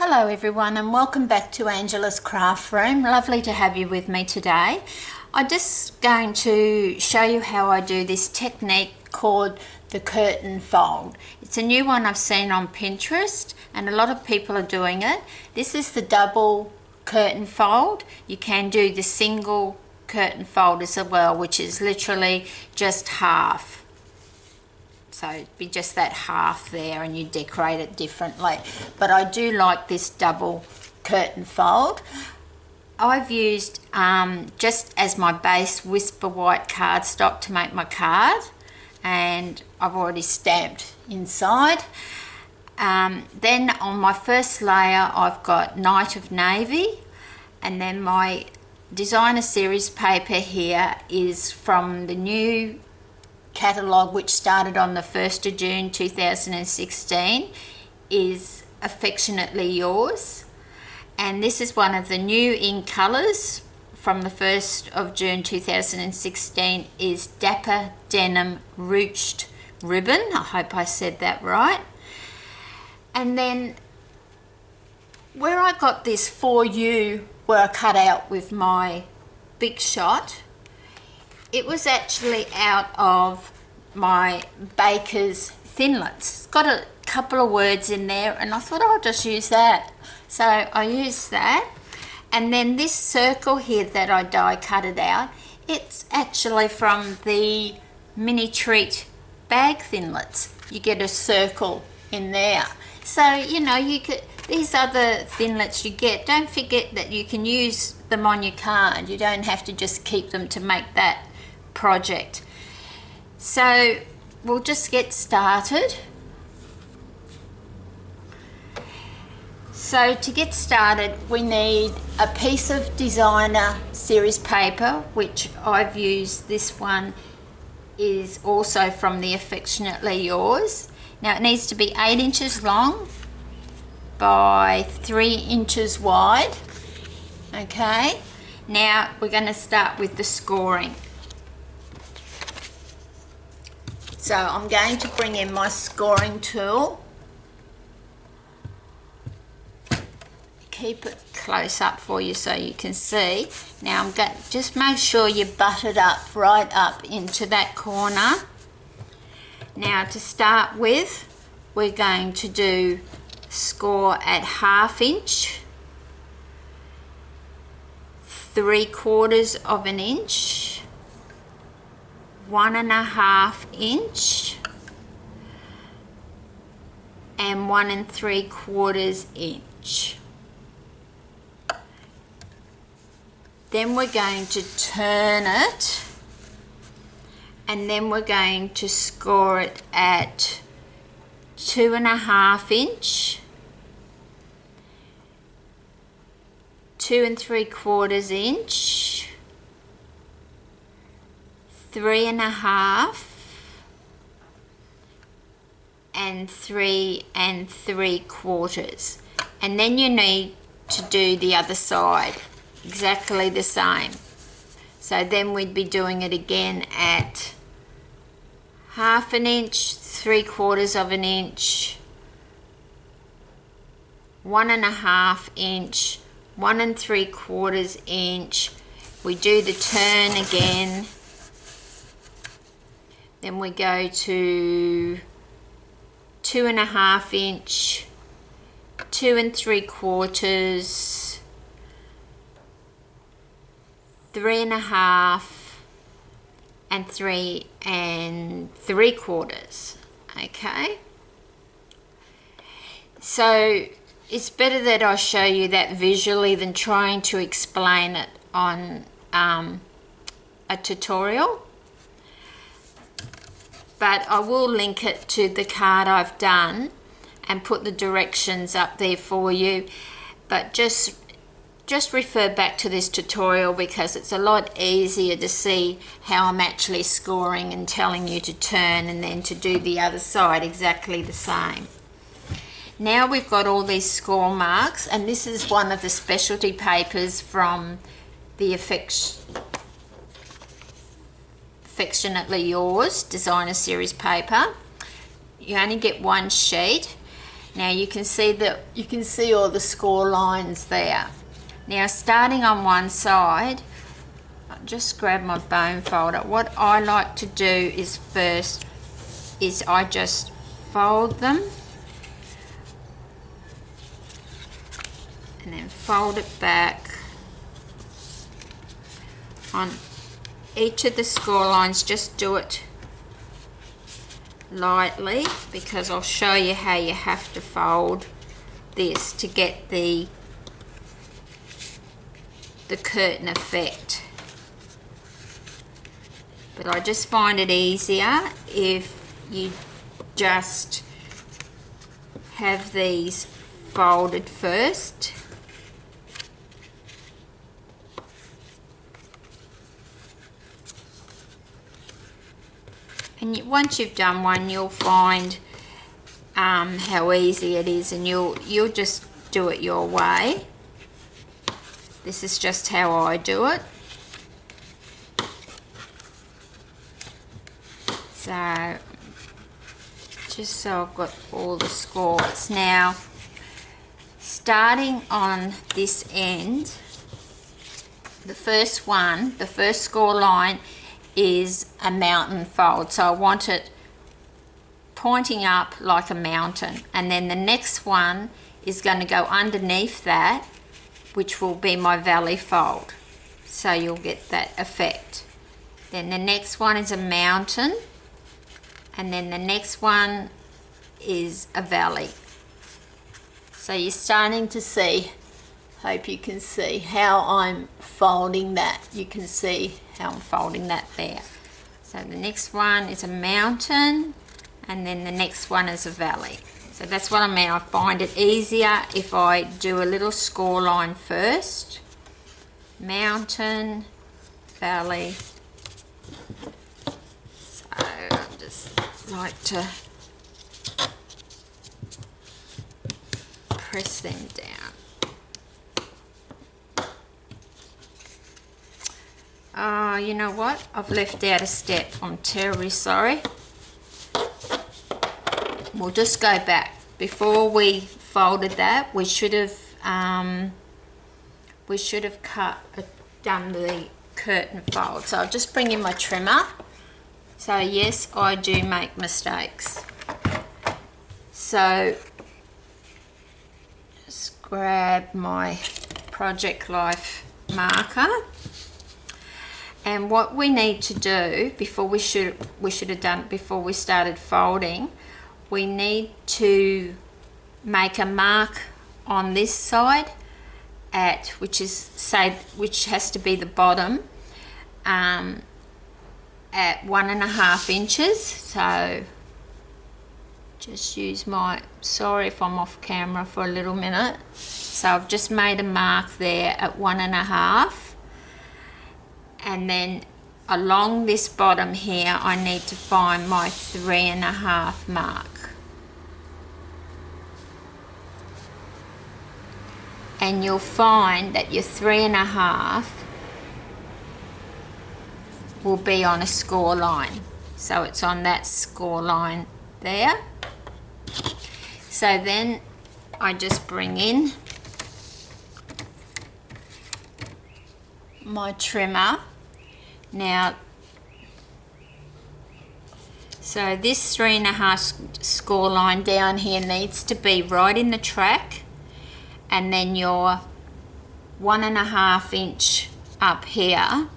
Hello everyone and welcome back to Angela's Craft Room. Lovely to have you with me today. I'm just going to show you how I do this technique called the curtain fold. It's a new one I've seen on Pinterest and a lot of people are doing it. This is the double curtain fold. You can do the single curtain fold as well, which is literally just half. So it'd be just that half there and you decorate it differently. But I do like this double curtain fold. I've used just as my base Whisper White cardstock to make my card, and I've already stamped inside. Then on my first layer I've got Night of Navy, and then my designer series paper here is from the new catalogue, which started on the 1st of June 2016, is Affectionately Yours, and this is one of the new ink colours from the 1st of June 2016 is Dapper Denim Ruched Ribbon. I hope I said that right. And then where I got this For You, where I cut out with my Big Shot, it was actually out of my Baker's Thinlits. It's got a couple of words in there and I thought I'll just use that. So I used that. And then this circle here that I die cut it out, it's actually from the Mini Treat bag Thinlits. You get a circle in there. So, you know, you could, these other Thinlits you get, don't forget that you can use them on your card. You don't have to just keep them to make that project. So we'll just get started. So to get started we need a piece of designer series paper, which I've used. This one is also from the Affectionately Yours. Now it needs to be 8 inches long by 3 inches wide. Okay, now we're going to start with the scoring. So I'm going to bring in my scoring tool. Keep it close up for you so you can see. Now I'm going to just make sure you butt it up right up into that corner. Now to start with, we're going to do score at 1/2 inch, 3/4 inch, 1.5 inch, and 1 3/4 inch. Then we're going to turn it, and then we're going to score it at 2.5 inch, 2 3/4 inch, 3.5, and 3 3/4. And then you need to do the other side exactly the same. So then we'd be doing it again at 1/2 inch, 3/4 inch, 1.5 inch, 1 3/4 inch. We do the turn again. Then we go to 2.5 inch, 2 3/4, 3.5, and 3 3/4. Okay, so it's better that I show you that visually than trying to explain it on a tutorial. But I will link it to the card I've done and put the directions up there for you. But just refer back to this tutorial because it's a lot easier to see how I'm actually scoring and telling you to turn and then to do the other side exactly the same. Now we've got all these score marks, and this is one of the specialty papers from the Affectionately Yours designer series paper. You only get one sheet. Now you can see all the score lines there. Now starting on one side, I'll just grab my bone folder. What I like to do is first I just fold them and then fold it back on each of the score lines. Just do it lightly because I'll show you how you have to fold this to get the curtain effect. But I just find it easier if you just have these folded first. And once you've done one, you'll find how easy it is, and you'll just do it your way. This is just how I do it. So, just so I've got all the scores. Now, starting on this end, the first score line is a mountain fold. So I want it pointing up like a mountain. And then the next one is going to go underneath that, which will be my valley fold. So you'll get that effect. Then the next one is a mountain. And then the next one is a valley. So you're starting to see, hope you can see how I'm folding that. You can see how I'm folding that there. So the next one is a mountain, and then the next one is a valley. So that's what I mean. I find it easier if I do a little score line first. Mountain, valley. So I just like to press them down. Oh, you know what? I've left out a step. I'm terribly sorry. We'll just go back. Before we folded that, we should have done the curtain fold. So I'll just bring in my trimmer. So yes, I do make mistakes. So just grab my Project Life marker. And what we need to do before we should have done it before we started folding, we need to make a mark on this side at which has to be the bottom at 1.5 inches. So just use my, sorry if I'm off camera for a little minute. So I've just made a mark there at 1.5. And then along this bottom here, I need to find my 3.5 mark. And you'll find that your 3.5 will be on a score line. So it's on that score line there. So then I just bring in my trimmer. Now, so this 3.5 score line down here needs to be right in the track, and then your 1.5 inch up here,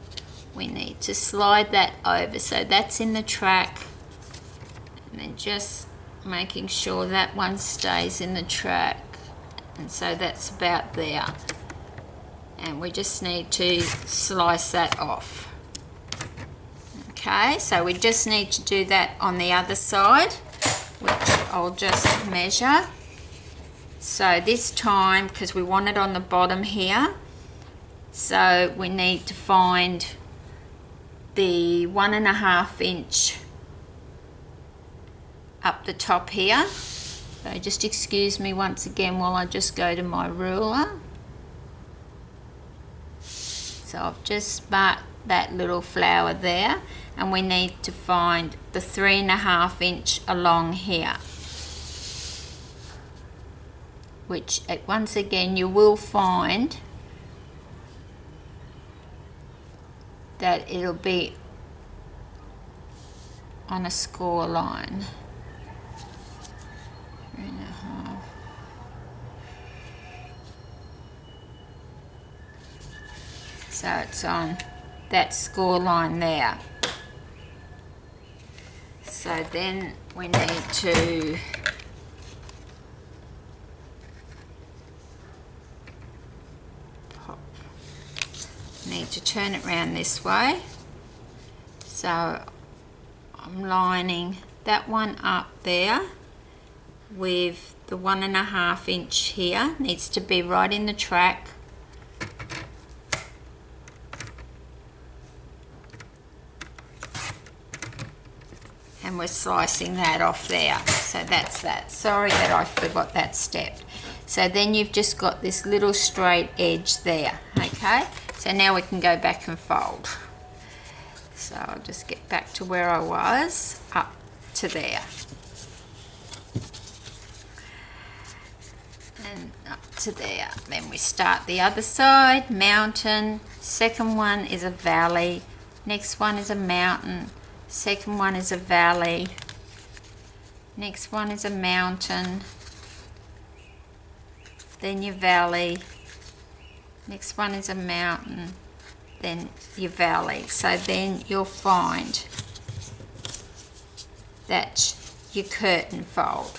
we need to slide that over so that's in the track, and then just making sure that one stays in the track, and so that's about there, and we just need to slice that off. Okay, so we just need to do that on the other side, which I'll just measure. So this time, because we want it on the bottom here, so we need to find the 1.5 inch up the top here. So just excuse me once again while I just go to my ruler. So I've just marked that little flower there, and we need to find the 3.5 inch along here. which once again you will find that it'll be on a score line. 3.5. So it's on that score line there. So then we need to turn it around this way. So I'm lining that one up there with the 1.5 inch here. Needs to be right in the track. And we're slicing that off there. So that's that. Sorry that I forgot that step. So then you've just got this little straight edge there, okay? So now we can go back and fold. So I'll just get back to where I was, up to there. And up to there. Then we start the other side, mountain. Second one is a valley. Next one is a mountain. Second one is a valley. Next one is a mountain. Then your valley. Next one is a mountain. Then your valley. So then you'll find that's your curtain fold.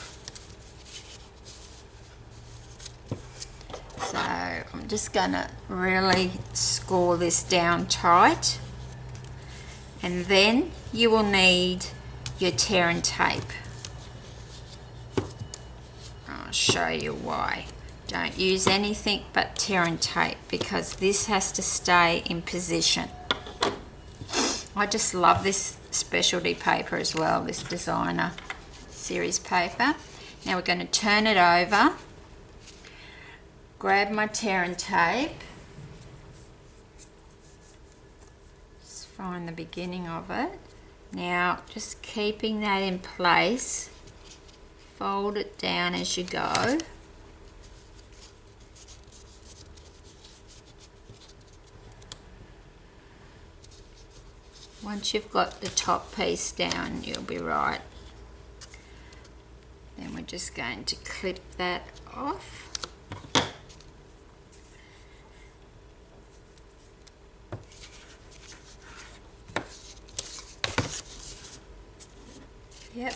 So I'm just going to really score this down tight. And then you will need your tear and tape. I'll show you why. Don't use anything but tear and tape because this has to stay in position. I just love this specialty paper as well, this designer series paper. Now we're going to turn it over, grab my tear and tape, just find the beginning of it. Now just keeping that in place, fold it down as you go. Once you've got the top piece down, you'll be right. Then we're just going to clip that off. Yep.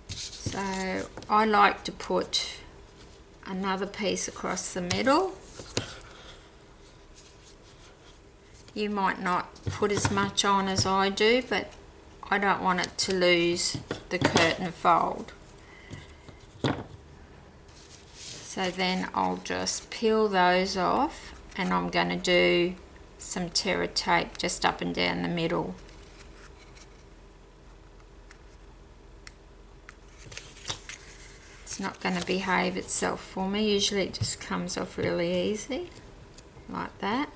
So I like to put another piece across the middle. You might not put as much on as I do, but I don't want it to lose the curtain fold. So then I'll just peel those off and I'm going to do some Terra tape just up and down the middle. It's not going to behave itself for me. Usually it just comes off really easy, like that.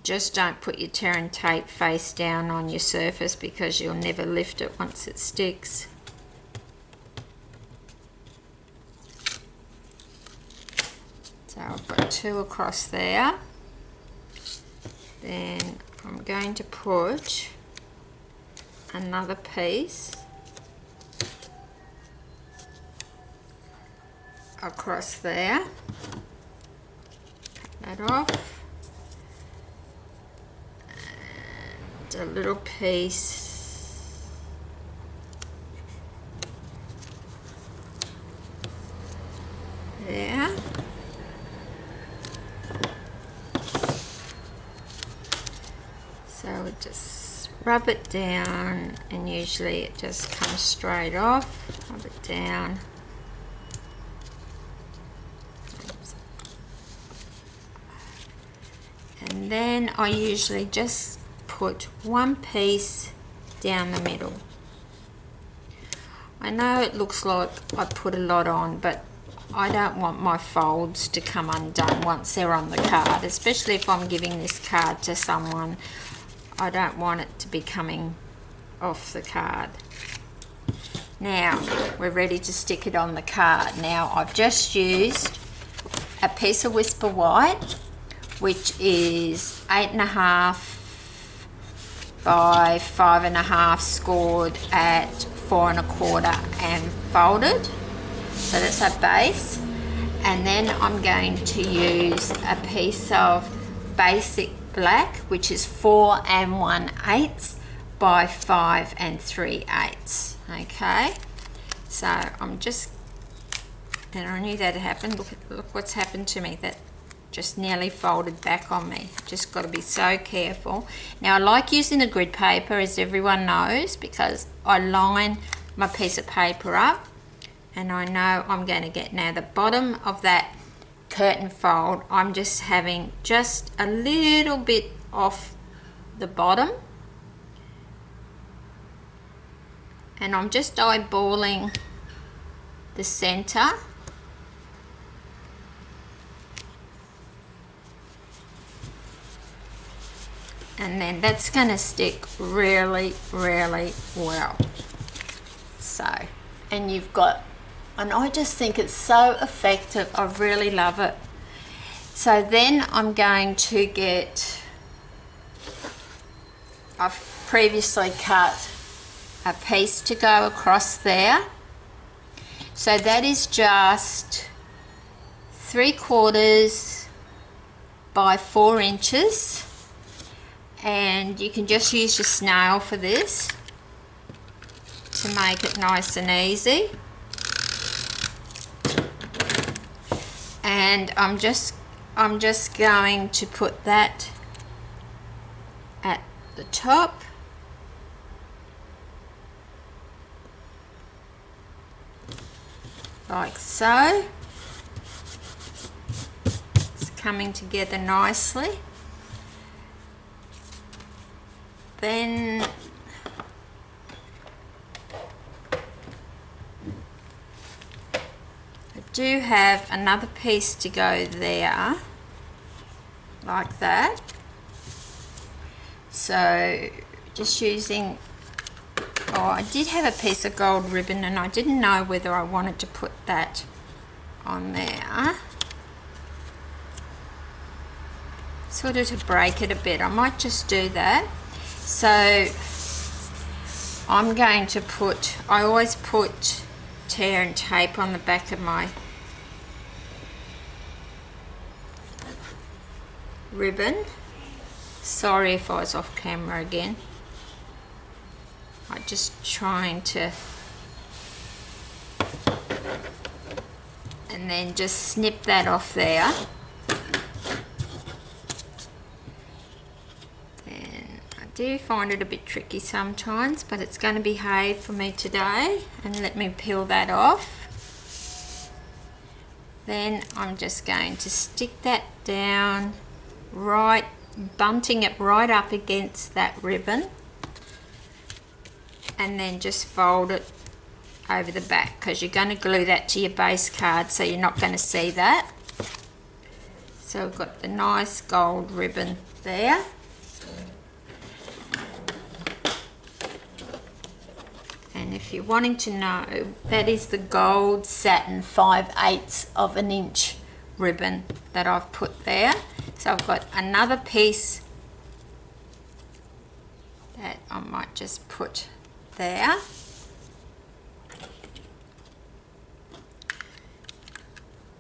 Just don't put your tear and tape face down on your surface because you'll never lift it once it sticks. So I've got two across there. Then I'm going to put another piece across there. Cut that off. A little piece there. So we just rub it down and usually it just comes straight off. Rub it down. And then I usually just put one piece down the middle. I know it looks like I put a lot on, but I don't want my folds to come undone once they're on the card, especially if I'm giving this card to someone. I don't want it to be coming off the card. Now we're ready to stick it on the card. Now I've just used a piece of Whisper White, which is 8.5 by 5.5, scored at 4 1/4 and folded. So that's our base. And then I'm going to use a piece of basic black, which is 4 1/8 by 5 3/8. Okay, so I'm just, and I knew that'd happen. Look what's happened to me. That just nearly folded back on me. Just got to be so careful. Now I like using the grid paper, as everyone knows, because I line my piece of paper up, and I know I'm going to get, now the bottom of that curtain fold, I'm just having just a little bit off the bottom, and I'm just eyeballing the center. And then that's going to stick really, really well. So, and you've got, and I just think it's so effective. I really love it. So then I'm going to get, I've previously cut a piece to go across there. So that is just 3/4 by 4 inches. And you can just use your snail for this to make it nice and easy. And I'm just going to put that at the top. Like so. It's coming together nicely. Then I do have another piece to go there, like that. So just using, oh, I did have a piece of gold ribbon and I didn't know whether I wanted to put that on there. Sort of to break it a bit. I might just do that. So I'm going to put, I always put tear and tape on the back of my ribbon. Sorry if I was off camera again. I'm just trying to, and then just snip that off there. I do find it a bit tricky sometimes, but it's going to behave for me today. And let me peel that off. Then I'm just going to stick that down, right, bunting it right up against that ribbon, and then just fold it over the back, because you're going to glue that to your base card, so you're not going to see that. So we've got the nice gold ribbon there. And if you're wanting to know, that is the gold satin 5/8 of an inch ribbon that I've put there. So I've got another piece that I might just put there.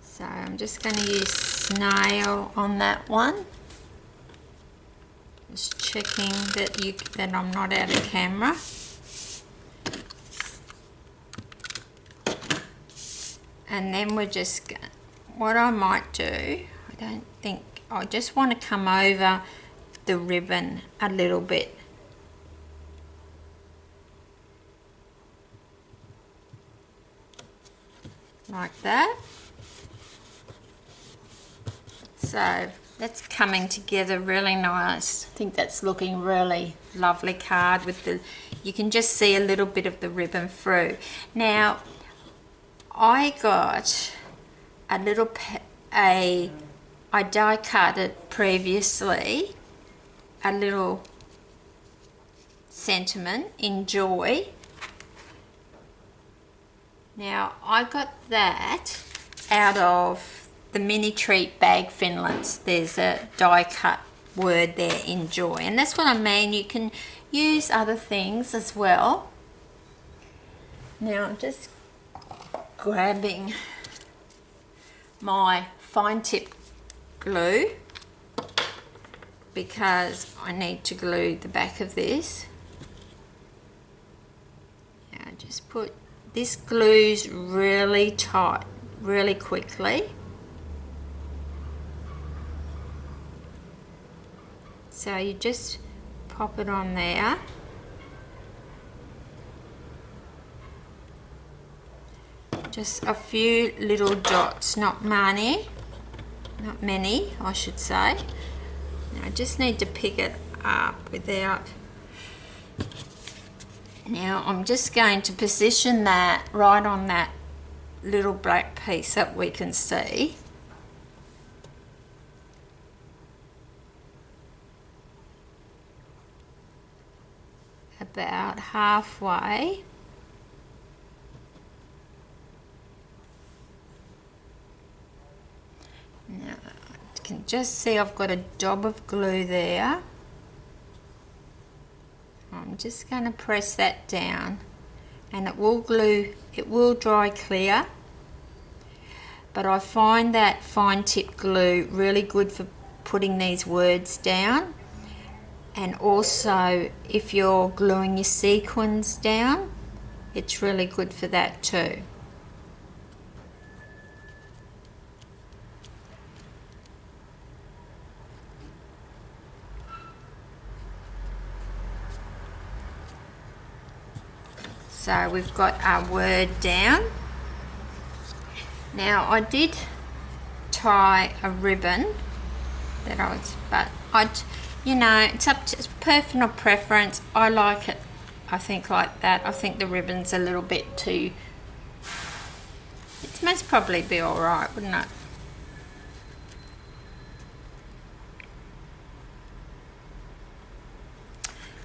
So I'm just going to use snail on that one. Just checking that I'm not out of camera. And then we're just, what I might do, I just want to come over the ribbon a little bit. Like that. So that's coming together really nice. I think that's looking really lovely card with the, you can just see a little bit of the ribbon through. Now, I got a little, I die cut it previously, a little sentiment, enjoy. Now I got that out of the Mini Treat Bag Finlands. There's a die cut word there, enjoy, and that's what I mean. You can use other things as well. Now I'm just grabbing my fine tip glue because I need to glue the back of this. Now just put, this glues really tight, really quickly. So you just pop it on there. Just a few little dots, not many, I should say. Now I just need to pick it up without. Now I'm just going to position that right on that little black piece that we can see. About halfway. Now you can just see I've got a dab of glue there. I'm just going to press that down and it will glue, it will dry clear, but I find that fine tip glue really good for putting these words down, and also if you're gluing your sequins down, it's really good for that too. So we've got our word down. Now I did tie a ribbon that I was, but you know, it's up to personal preference. I like it, I think, like that. I think the ribbon's a little bit too, it must probably be all right, wouldn't it?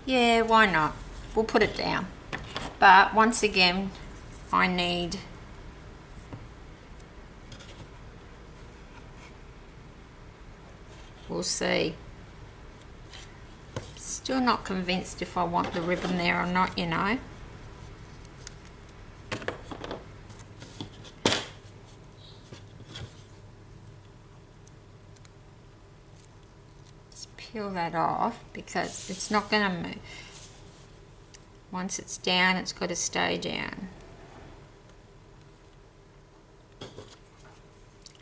Yeah, why not? We'll put it down. But once again, I need we'll see. Still not convinced if I want the ribbon there or not, you know. Just peel that off because it's not going to move. Once it's down, it's got to stay down.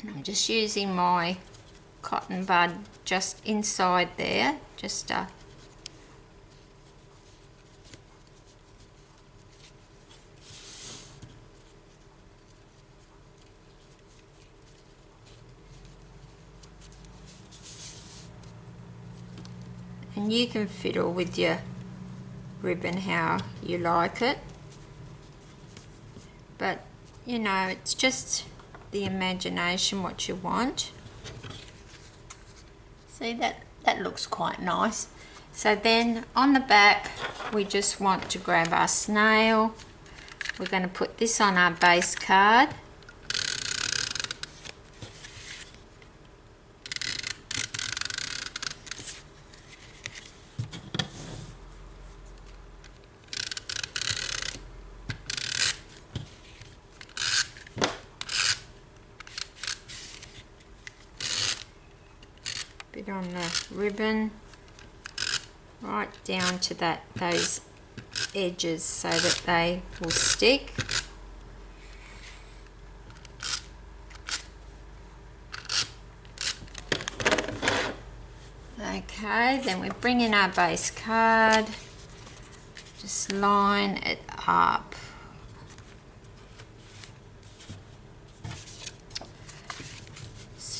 And I'm just using my cotton bud just inside there, just and you can fiddle with your ribbon how you like it, but you know, it's just the imagination what you want. See, that looks quite nice. So then on the back we just want to grab our snail. We're going to put this on our base card. Bit on the ribbon right down to those edges so that they will stick. Okay, then we bring in our base card, just line it up.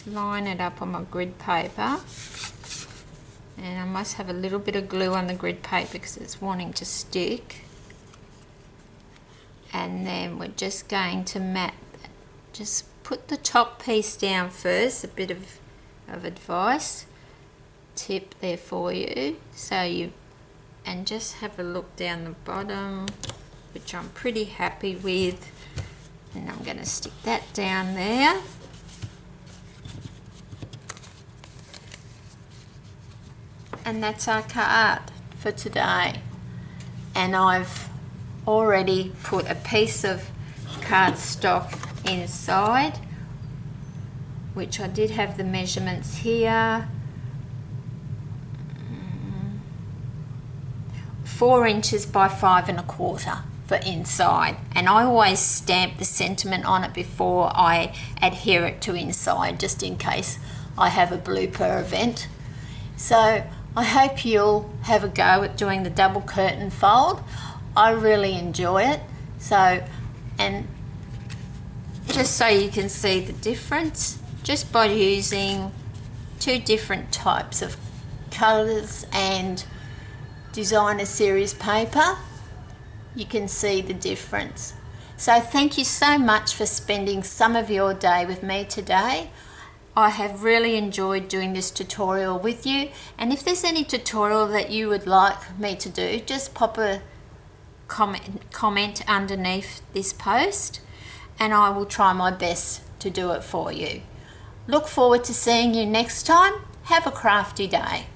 Line it up on my grid paper, and I must have a little bit of glue on the grid paper because it's wanting to stick. And then we're just going to mat, just put the top piece down first. A bit of advice tip there for you, so you and just have a look down the bottom, which I'm pretty happy with. And I'm going to stick that down there. And that's our card for today. And I've already put a piece of cardstock inside, which I did have the measurements here. 4 inches by 5 1/4 for inside, and I always stamp the sentiment on it before I adhere it to inside, just in case I have a blooper event. So I hope you'll have a go at doing the double curtain fold. I really enjoy it. So, and just so you can see the difference, just by using 2 different types of colours and designer series paper, you can see the difference. So thank you so much for spending some of your day with me today. I have really enjoyed doing this tutorial with you, and if there's any tutorial that you would like me to do, just pop a comment underneath this post and I will try my best to do it for you. Look forward to seeing you next time. Have a crafty day.